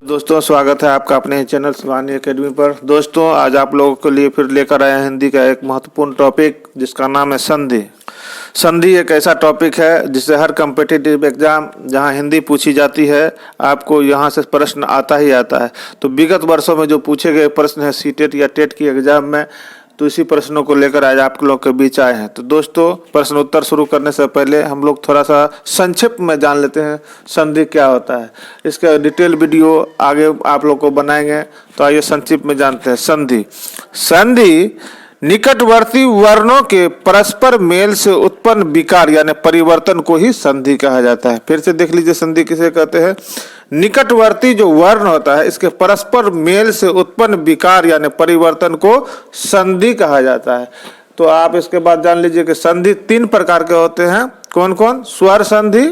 दोस्तों, स्वागत है आपका अपने चैनल शिवानी एकेडमी पर। दोस्तों, आज आप लोगों के लिए फिर लेकर आए हैं हिंदी का एक महत्वपूर्ण टॉपिक जिसका नाम है संधि। संधि एक ऐसा टॉपिक है जिससे हर कम्पिटिटिव एग्जाम जहां हिंदी पूछी जाती है, आपको यहां से प्रश्न आता ही आता है। तो विगत वर्षों में जो पूछे गए प्रश्न है सीटेट या टेट की एग्जाम में, तो इसी प्रश्नों को लेकर आज आप लोग के बीच आए हैं। तो दोस्तों, प्रश्न उत्तर शुरू करने से पहले हम लोग थोड़ा सा संक्षिप्त में जान लेते हैं संधि क्या होता है। इसका डिटेल वीडियो आगे आप लोग को बनाएंगे, तो आइए संक्षिप्त में जानते हैं। संधि निकटवर्ती वर्णों के परस्पर मेल से उत्पन्न विकार यानी परिवर्तन को ही संधि कहा जाता है। फिर से देख लीजिए, संधि किसे कहते हैं? निकटवर्ती जो वर्ण होता है, इसके परस्पर मेल से उत्पन्न विकार यानी परिवर्तन को संधि कहा जाता है। तो आप इसके बाद जान लीजिए कि संधि 3 प्रकार के होते हैं। कौन कौन? स्वर संधि,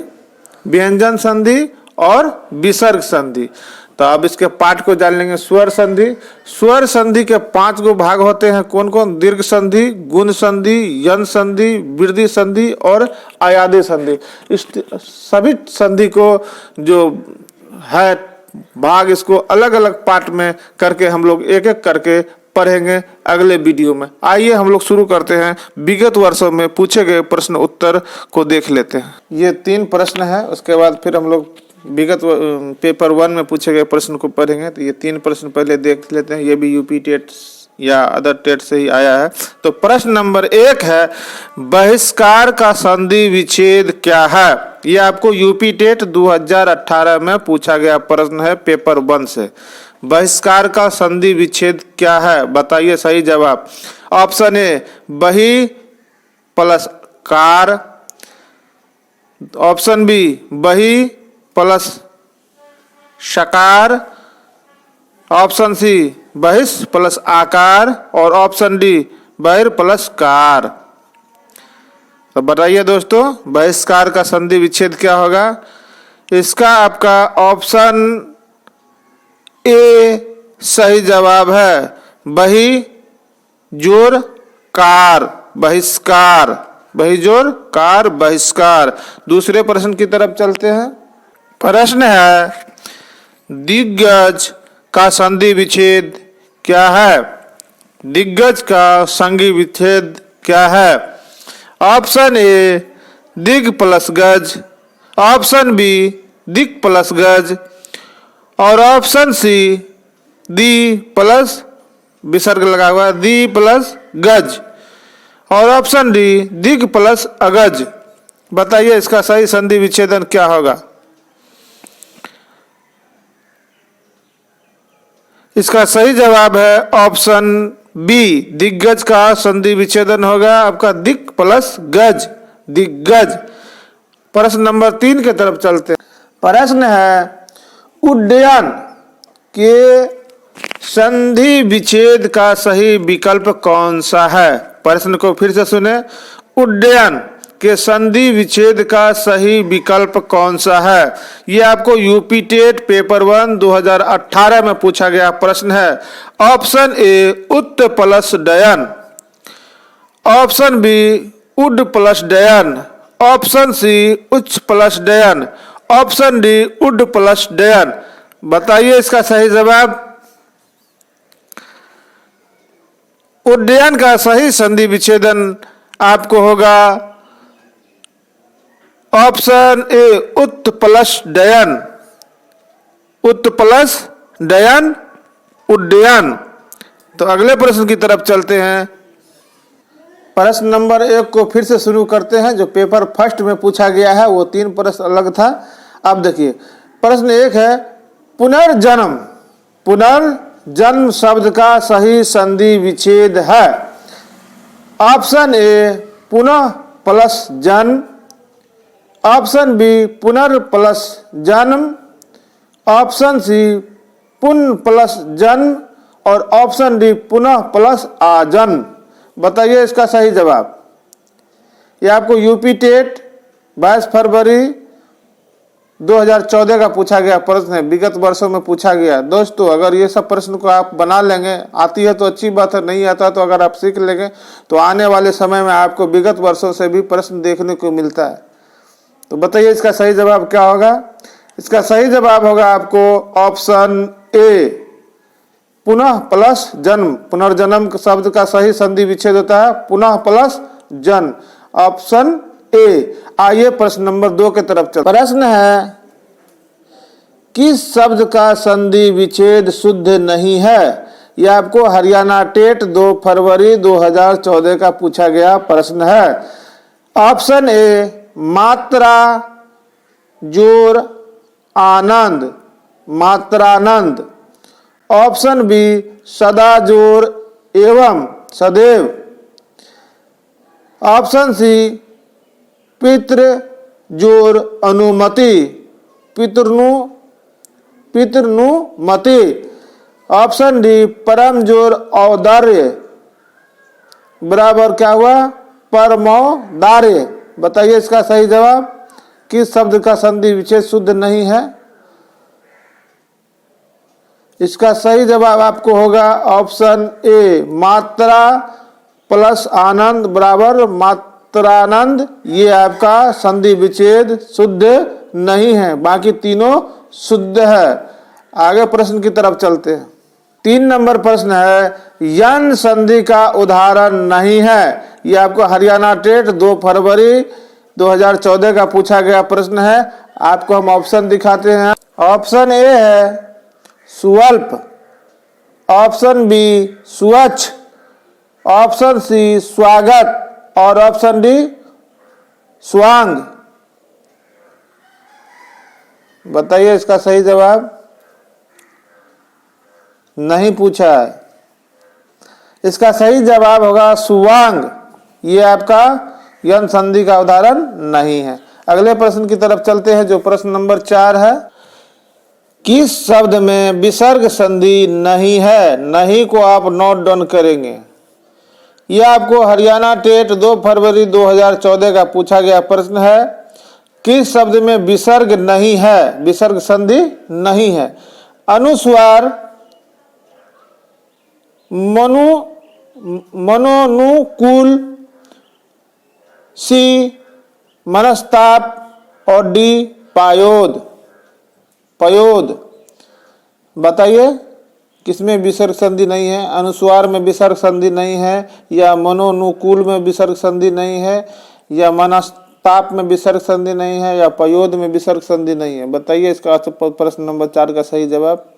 व्यंजन संधि और विसर्ग संधि। तो अब इसके पाठ को जान लेंगे। स्वर संधि के 5 गो भाग होते हैं। कौन कौन? दीर्घ संधि, गुण संधि, यन संधि, वृद्धि संधि और अयादि संधि। इस सभी संधि को जो है भाग, इसको अलग अलग पार्ट में करके हम लोग एक एक करके पढ़ेंगे अगले वीडियो में। आइए हम लोग शुरू करते हैं। विगत वर्षों में पूछे गए प्रश्न उत्तर को देख लेते हैं। ये 3 प्रश्न है, उसके बाद फिर हम लोग विगत पेपर 1 में पूछे गए प्रश्न को पढ़ेंगे। तो ये 3 प्रश्न पहले देख लेते हैं। ये भी यूपी टेट या अदर टेट से ही आया है। तो प्रश्न नंबर 1 है, बहिष्कार का संधि विच्छेद क्या है? ये आपको यूपी टेट 2018 में पूछा गया प्रश्न है पेपर 1 से। बहिष्कार का संधि विच्छेद क्या है? बताइए सही जवाब। ऑप्शन ए बहि प्लस कार, ऑप्शन बी बहि प्लस शकार, ऑप्शन सी बहिष प्लस आकार और ऑप्शन डी बहिर प्लस कार। तो बताइए दोस्तों, बहिष्कार का संधि विच्छेद क्या होगा? इसका आपका ऑप्शन ए सही जवाब है। बहि जोर कार, बहिष्कार। बहि जोर कार, बहिष्कार। दूसरे प्रश्न की तरफ चलते हैं। प्रश्न है, दिग्गज का संधि विच्छेद क्या है? दिग्गज का संधि विच्छेद क्या है? ऑप्शन ए दिग प्लस गज, ऑप्शन बी दिग प्लस गज और ऑप्शन सी दी प्लस विसर्ग लगा हुआ दी प्लस गज और ऑप्शन डी दिग प्लस अगज। बताइए इसका सही संधि विच्छेदन क्या होगा? इसका सही जवाब है ऑप्शन बी, दिग्गज का संधि विच्छेदन होगा आपका दिग प्लस गज, दिग्गज। प्रश्न नंबर 3 की तरफ चलते हैं। प्रश्न है, उड्डयन के संधि विच्छेद का सही विकल्प कौन सा है? प्रश्न को फिर से सुने। उड्डयन के संधि विच्छेद का सही विकल्प कौन सा है? ये आपको यूपी टेट पेपर 1 2018 में पूछा गया प्रश्न है। ऑप्शन ए उत् प्लस डयन, ऑप्शन बी उड प्लस डयन, ऑप्शन सी उच्च प्लस डयन, ऑप्शन डी उड प्लस डयन। बताइए इसका सही जवाब। उड्डयन का सही संधि विच्छेदन आपको होगा ऑप्शन ए उत् प्लस डयन, उत् प्लस डयन, उड्डयन। तो अगले प्रश्न की तरफ चलते हैं। प्रश्न नंबर 1 को फिर से शुरू करते हैं। जो पेपर फर्स्ट में पूछा गया है वो 3 प्रश्न अलग था। अब देखिए, प्रश्न 1 है, पुनर्जन्म। पुनर्जन्म शब्द का सही संधि विच्छेद है। ऑप्शन ए पुनः प्लस जन्म, ऑप्शन बी पुनर् प्लस जन्म, ऑप्शन सी पुन प्लस जन्म और ऑप्शन डी पुनः प्लस आजन्म। बताइए इसका सही जवाब। ये आपको यूपी टेट 22 फरवरी 2014 का पूछा गया प्रश्न है, विगत वर्षों में पूछा गया। दोस्तों, अगर ये सब प्रश्न को आप बना लेंगे, आती है तो अच्छी बात है, नहीं आता तो अगर आप सीख लेंगे तो आने वाले समय में आपको विगत वर्षों से भी प्रश्न देखने को मिलता है। तो बताइए इसका सही जवाब क्या होगा? इसका सही जवाब होगा आपको ऑप्शन ए, पुनः प्लस जन्म। पुनर्जन्म शब्द का सही संधि विच्छेद होता है पुनः प्लस जन्म, ऑप्शन ए। आइए प्रश्न नंबर 2 के तरफ चलते। प्रश्न है, किस शब्द का संधि विच्छेद शुद्ध नहीं है? यह आपको हरियाणा टेट 2 फरवरी 2014 का पूछा गया प्रश्न है। ऑप्शन ए मात्रा जोर आनंद, मात्रानंद। ऑप्शन बी सदा जोर एवं सदैव। ऑप्शन सी पितृ जोर अनुमति, पितृनुमति। ऑप्शन डी परम जोर औदार्य बराबर क्या हुआ? परमौदार्य। बताइए इसका सही जवाब। किस शब्द का संधि विच्छेद शुद्ध नहीं है? इसका सही जवाब आपको होगा ऑप्शन ए, मात्रा प्लस आनंद बराबर मात्रानंद। ये आपका संधि विच्छेद शुद्ध नहीं है, बाकी तीनों शुद्ध है। आगे प्रश्न की तरफ चलते हैं। 3 नंबर प्रश्न है, यन संधि का उदाहरण नहीं है। यह आपको हरियाणा टेट 2 फरवरी 2014 का पूछा गया प्रश्न है। आपको हम ऑप्शन दिखाते हैं। ऑप्शन ए है स्वल्प, ऑप्शन बी स्वच्छ, ऑप्शन सी स्वागत और ऑप्शन डी स्वांग। बताइए इसका सही जवाब। नहीं पूछा है। इसका सही जवाब होगा सुवांग। ये आपका यन संधि का उदाहरण नहीं है। अगले प्रश्न की तरफ चलते हैं जो प्रश्न नंबर 4 है। किस शब्द में विसर्ग संधि नहीं है? नहीं को आप नोट डाउन करेंगे। यह आपको हरियाणा टेट 2 फरवरी 2014 का पूछा गया प्रश्न है। किस शब्द में विसर्ग नहीं है, विसर्ग संधि नहीं है? अनुस्वार, मनोनुकूल, सी मनस्ताप और डी पायोद। बताइए किसमें विसर्ग संधि नहीं है? अनुस्वार में विसर्ग संधि नहीं है, या मनोनुकूल में विसर्ग संधि नहीं है, या मनस्ताप में विसर्ग संधि नहीं है, या पयोद में विसर्ग संधि नहीं है? बताइए इसका प्रश्न नंबर 4 का सही जवाब।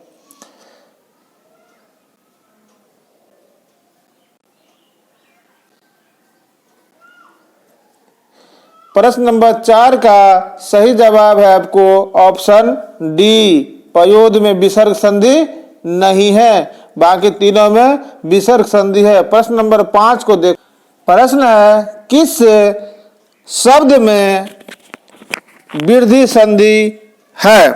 प्रश्न नंबर 4 का सही जवाब है आपको ऑप्शन डी, पयोद में विसर्ग संधि नहीं है, बाकी तीनों में विसर्ग संधि है। प्रश्न नंबर 5 को देख। प्रश्न है, किस शब्द में वृद्धि संधि है?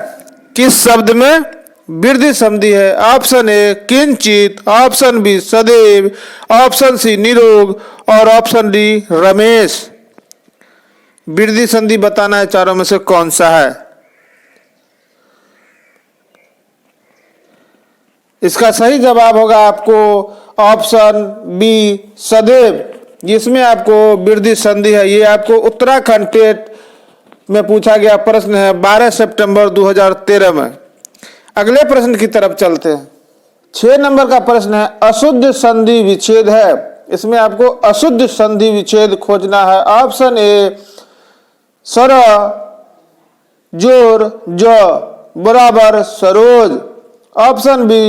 किस शब्द में वृद्धि संधि है? ऑप्शन ए किंचित, ऑप्शन बी सदैव, ऑप्शन सी निरोग और ऑप्शन डी रमेश। वृद्धि संधि बताना है चारों में से कौन सा है। इसका सही जवाब होगा आपको ऑप्शन बी सदैव, जिसमें आपको वृद्धि संधि है। ये आपको उत्तराखंड टेट में पूछा गया प्रश्न है 12 सितंबर 2013 में। अगले प्रश्न की तरफ चलते हैं। 6 नंबर का प्रश्न है, अशुद्ध संधि विच्छेद है। इसमें आपको अशुद्ध संधि विच्छेद खोजना है। ऑप्शन ए सर जोर ज बराबर सरोज, ऑप्शन बी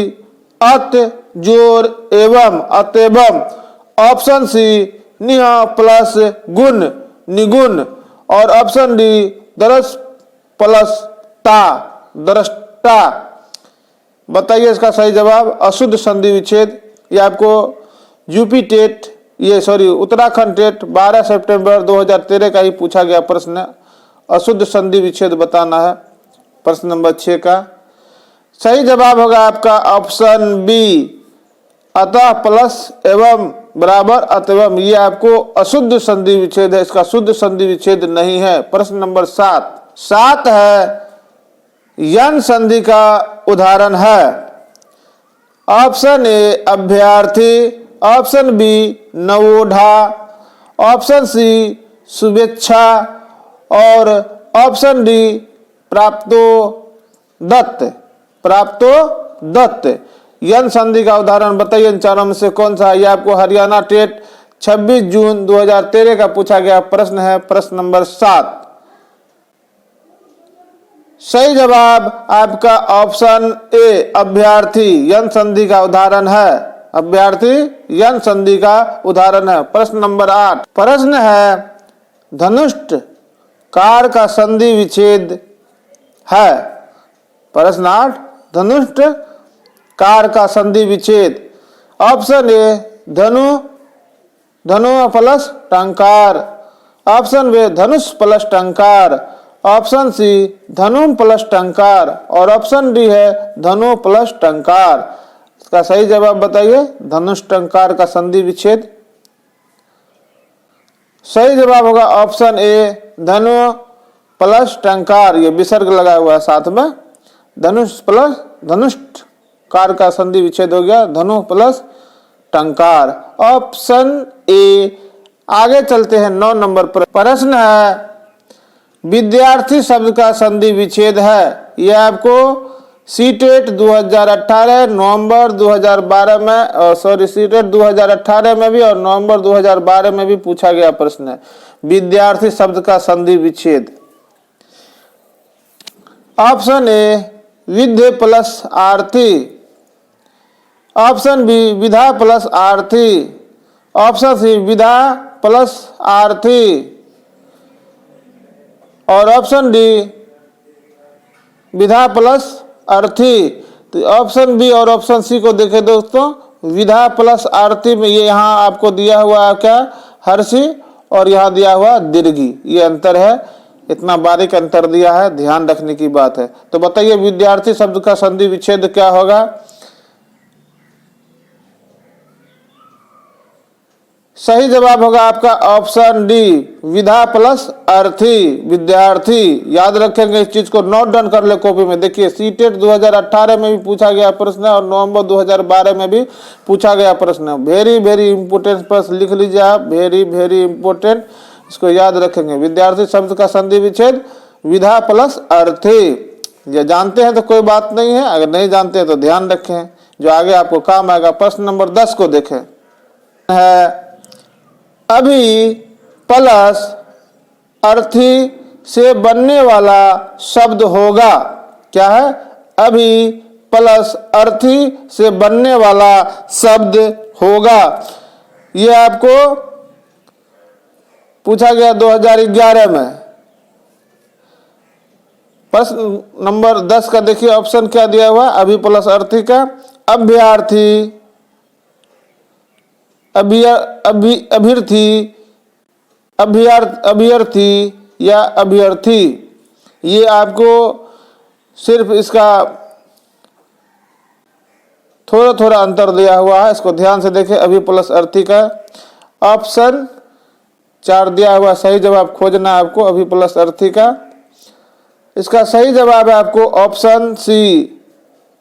अत जोर एवं अतएवं, ऑप्शन सी निह प्लस गुण निगुण और ऑप्शन डी दरस प्लस ता दरष्टा। बताइए इसका सही जवाब। अशुद्ध संधि विच्छेद ये आपको यूपी टेट उत्तराखंड टेट 12 सितंबर 2013 का ही पूछा गया प्रश्न है। अशुद्ध संधि विच्छेद बताना है प्रश्न नंबर 6 का। सही जवाब होगा आपका ऑप्शन बी अतः प्लस एवं बराबर अतएवं। ये आपको अशुद्ध संधि विच्छेद है, इसका शुद्ध संधि विच्छेद नहीं है। प्रश्न नंबर 7 है, यन संधि का उदाहरण है। ऑप्शन ए अभ्यर्थी, ऑप्शन बी नवोढ़ा, ऑप्शन सी शुभेच्छा और ऑप्शन डी प्राप्तो दत्त, प्राप्तो दत्त। यन संधि का उदाहरण बताइए इन चारों में से कौन सा है। ये आपको हरियाणा टेट 26 जून 2013 का पूछा गया प्रश्न है, प्रश्न नंबर 7। सही जवाब आपका ऑप्शन ए अभ्यर्थी यन संधि का उदाहरण है। अभ्यर्थी यन संधि का उदाहरण है। प्रश्न नंबर 8 प्रश्न है धनुष्ट कार का संधि विच्छेद है। प्रश्न 8 धनुष्ट कार का संधि विच्छेद। ऑप्शन ए धनु, धनु प्लस टंकार। ऑप्शन बी धनुष प्लस टंकार। ऑप्शन सी धनु प्लस टंकार और ऑप्शन डी है धनु प्लस टंकार। इसका सही जवाब बताइए। धनुष टंकार का संधि विच्छेद। सही जवाब होगा ऑप्शन ए धनु प्लस टंकार। ये विसर्ग लगा हुआ है साथ में। धनुष प्लस धनुष कार का संधि विच्छेद हो गया धनु प्लस टंकार, ऑप्शन ए। आगे चलते हैं 9 नंबर पर। प्रश्न है विद्यार्थी शब्द का संधि विच्छेद है। यह आपको सीटेट 2018 नवंबर 2012 में और सीटेट 2018 में भी और नवंबर 2012 में भी पूछा गया प्रश्न है। विद्यार्थी शब्द का संधि विच्छेद। ऑप्शन ए विद्य प्लस आर्थी। ऑप्शन बी विधा प्लस आर्थी। ऑप्शन सी विधा प्लस आर्थी और ऑप्शन डी विधा प्लस अर्थी। तो ऑप्शन बी और ऑप्शन सी को देखें दोस्तों, विधा प्लस आर्थी में ये यहाँ आपको दिया हुआ है क्या हर्षी और यहाँ दिया हुआ दीर्घी, ये अंतर है। इतना बारीक अंतर दिया है, ध्यान रखने की बात है। तो बताइए विद्यार्थी शब्द का संधि विच्छेद क्या होगा। सही जवाब होगा आपका ऑप्शन डी विधा प्लस अर्थी। विद्यार्थी याद रखेंगे इस चीज को, नोट डाउन कर ले कॉपी में। देखिए सीटेट 2018 में भी पूछा गया प्रश्न है और नवंबर 2012 में भी पूछा गया प्रश्न है। वेरी वेरी इंपोर्टेंट प्रश्न लिख लीजिए आप, वेरी वेरी इंपोर्टेंट, इसको याद रखेंगे। विद्यार्थी शब्द का संधि विच्छेद विधा प्लस अर्थी। ये जानते हैं तो कोई बात नहीं है, अगर नहीं जानते हैं तो ध्यान रखें, जो आगे आपको काम आएगा। प्रश्न नंबर 10 को देखें है अभी प्लस अर्थी से बनने वाला शब्द होगा। क्या है? अभी प्लस अर्थी से बनने वाला शब्द होगा। यह आपको पूछा गया 2011 में। प्रश्न नंबर 10 का देखिए ऑप्शन क्या दिया हुआ, अभी प्लस अर्थी का अभ्यर्थी, अभ्यर्थी, अभ्यर्थी या अभ्यर्थी। ये आपको सिर्फ इसका थोड़ा थोड़ा अंतर दिया हुआ है, इसको ध्यान से देखें। अभी प्लस अर्थी का ऑप्शन 4 दिया हुआ, सही जवाब खोजना है आपको अभी प्लस अर्थी का। इसका सही जवाब है आपको ऑप्शन सी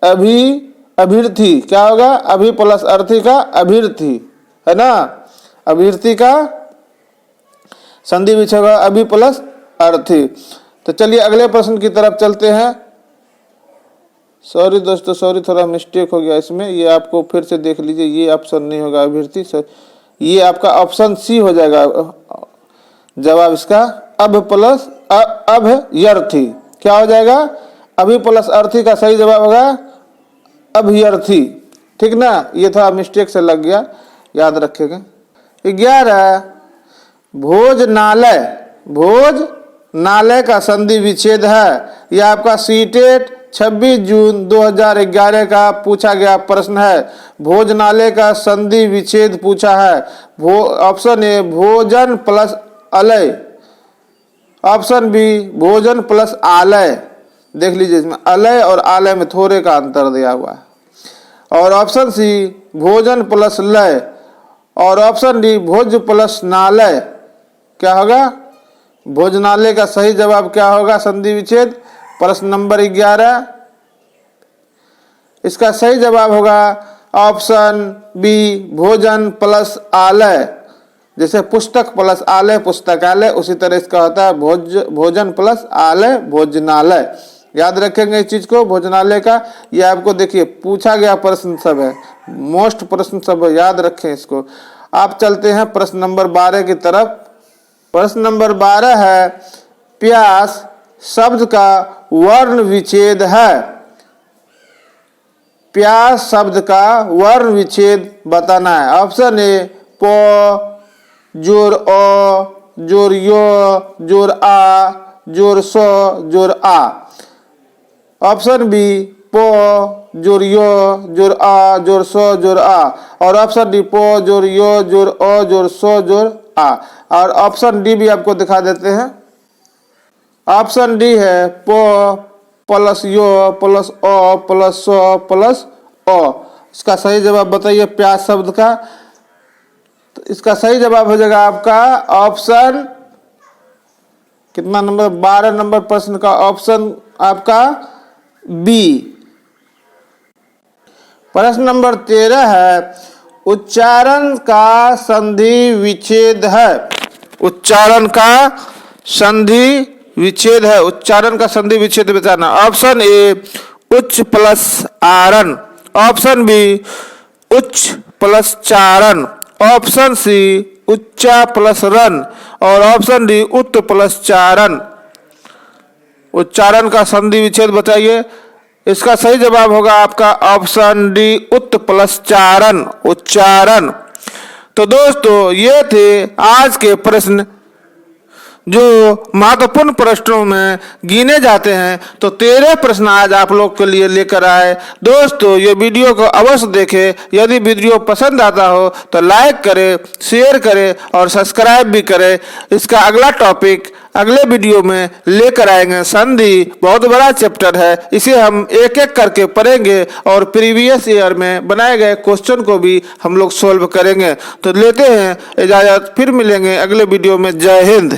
अभ्यर्थी। क्या होगा? अभी प्लस अर्थी का अभ्यर्थी, है ना। अभ्यर्थी का संधि विच्छेद होगा अभी प्लस अर्थी। तो चलिए अगले प्रश्न की तरफ चलते हैं। सॉरी दोस्तों, सॉरी, थोड़ा मिस्टेक हो गया इसमें, ये आपको फिर से देख लीजिए। ये ऑप्शन नहीं होगा अभ्यर्थी, ये आपका ऑप्शन सी हो जाएगा जवाब इसका। अब प्लस अभ्यर्थी क्या हो जाएगा? अभी प्लस अर्थी का सही जवाब होगा अभ्यर्थी, ठीक ना। ये थोड़ा मिस्टेक से लग गया, याद रखेगा। 11 भोजनालय, भोजनालय का संधि विच्छेद है। यह आपका सीटेट 26 जून 2011 का पूछा गया प्रश्न है। भोजनालय का संधि विच्छेद पूछा है। ऑप्शन ए भोजन प्लस अलय, ऑप्शन बी भोजन प्लस आलय। देख लीजिए इसमें अलय और आलय में थोड़े का अंतर दिया हुआ है। और ऑप्शन सी भोजन प्लस लय और ऑप्शन डी भोज प्लस नालय। क्या होगा? भोजनालय का सही जवाब क्या होगा संधि विच्छेद? प्रश्न नंबर 11, इसका सही जवाब होगा ऑप्शन बी भोजन प्लस आलय। जैसे पुस्तक प्लस आलय पुस्तकालय, उसी तरह इसका होता है भोजन प्लस आलय भोजनालय। याद रखेंगे इस चीज को, भोजनालय का। ये आपको देखिए पूछा गया प्रश्न सब है, मोस्ट प्रश्न सब है, याद रखें इसको। आप चलते हैं प्रश्न नंबर 12 की तरफ। प्रश्न नंबर 12 है, प्यास शब्द का वर्ण विच्छेद है। प्यास शब्द का वर्ण विच्छेद बताना है। ऑप्शन ए प जोर अ जोर यो जोर आ जोर स जोर आ। ऑप्शन बी प जोर यो जोर आ जोर स जोर आ। और ऑप्शन डी प जोर यो जोर अ जोर स जोर आ। और ऑप्शन डी भी आपको दिखा देते हैं। ऑप्शन डी है प प्लस यो प्लस अ प्लस स प्लस अ। इसका सही जवाब बताइए प्यास शब्द का। तो इसका सही जवाब हो जाएगा आपका ऑप्शन कितना नंबर, 12 नंबर प्रश्न का ऑप्शन आपका बी। प्रश्न नंबर 13 है, उच्चारण का संधि विच्छेद है। उच्चारण का संधि विच्छेद है। उच्चारण का संधि विच्छेद बताना। ऑप्शन ए उच्च प्लस आरण। ऑप्शन बी उच्च प्लस चारण। ऑप्शन सी उच्चा प्लस रन। और ऑप्शन डी उत् प्लस चारण। उच्चारण का संधि विच्छेद बताइए। इसका सही जवाब होगा आपका ऑप्शन डी उत् प्लस चारण, उच्चारण। तो दोस्तों ये थे आज के प्रश्न जो महत्वपूर्ण प्रश्नों में गिने जाते हैं। तो 13 प्रश्न आज आप लोग के लिए लेकर आए। दोस्तों ये वीडियो को अवश्य देखें। यदि वीडियो पसंद आता हो तो लाइक करें, शेयर करें और सब्सक्राइब भी करें। इसका अगला टॉपिक अगले वीडियो में लेकर आएंगे। संधि बहुत बड़ा चैप्टर है, इसे हम एक एक करके पढ़ेंगे और प्रीवियस ईयर में बनाए गए क्वेश्चन को भी हम लोग सोल्व करेंगे। तो लेते हैं इजाजत, फिर मिलेंगे अगले वीडियो में। जय हिंद।